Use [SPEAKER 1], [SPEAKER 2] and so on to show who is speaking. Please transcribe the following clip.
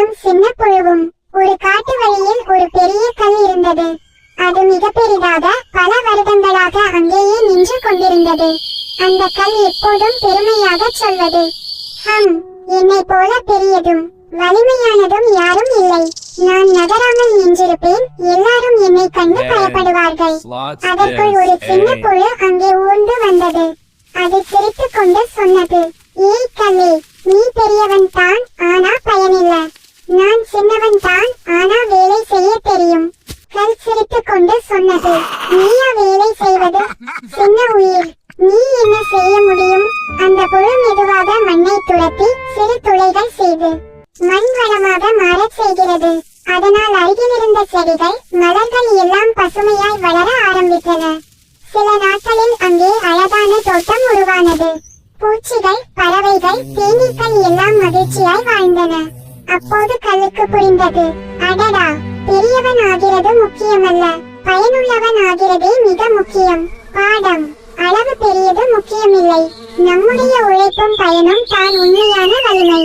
[SPEAKER 1] புழுவும் சின்ன புழுவும். ஒரு காட்டு வழியில் ஒரு பெரிய கல் இருந்தது. அது மிக பெரிதாக பல வருடங்களாக அங்கேயே நின்று கொண்டிருந்தது. அந்த கல் எப்போதும் பெருமையாக சொல்வது, என்னை போல பெரியதும் வலிமையானதும் யாரும் இல்லை. நான் நகராமல் நின்றிருப்பேன், எல்லாரும் என்னை கண்டு பயப்படுவார்கள். அதற்குள் ஒரு சின்ன புழு அங்கே ஊர்ந்து வந்தது. அது சிரித்துக் கொண்டு சொன்னது, ஏய் கல்லே, நீ பெரியவன் தான், ஆனா பயனில்ல. நான் சின்னவன் தான், ஆனா வேலை செய்ய தெரியும். கல் சிரித்துக் கொண்டு சொன்னது, நீயா வேலை செய்வது? சின்ன உயிர், நீ என்ன செய்ய முடியும்? அந்த புழு மெதுவாக மண்ணை துரத்தி சிறு துளைகள் செய்து மண் வளமாக மாறச் செய்கிறது. அதனால் அருகிலிருந்த செடிகள், மலர்கள் எல்லாம் பசுமையாய் வளர ஆரம்பித்தன. சில நாட்களில் அங்கே அழகான தோட்டம் உருவானது. பூச்சிகள், பறவைகள், தேனீக்கள் எல்லாம் மகிழ்ச்சியாய் வாழ்ந்தன. அப்போது கல்லுக்கு புரிந்தது, அடடா, பெரியவன் ஆகிறது முக்கியமல்ல, பயனுள்ளவன் ஆகிறதே மிக முக்கியம். பாடம்: அளவு பெரியது முக்கியமில்லை, நம்முடைய உழைப்பும் பயனும் தான் உண்மையான வலிமை.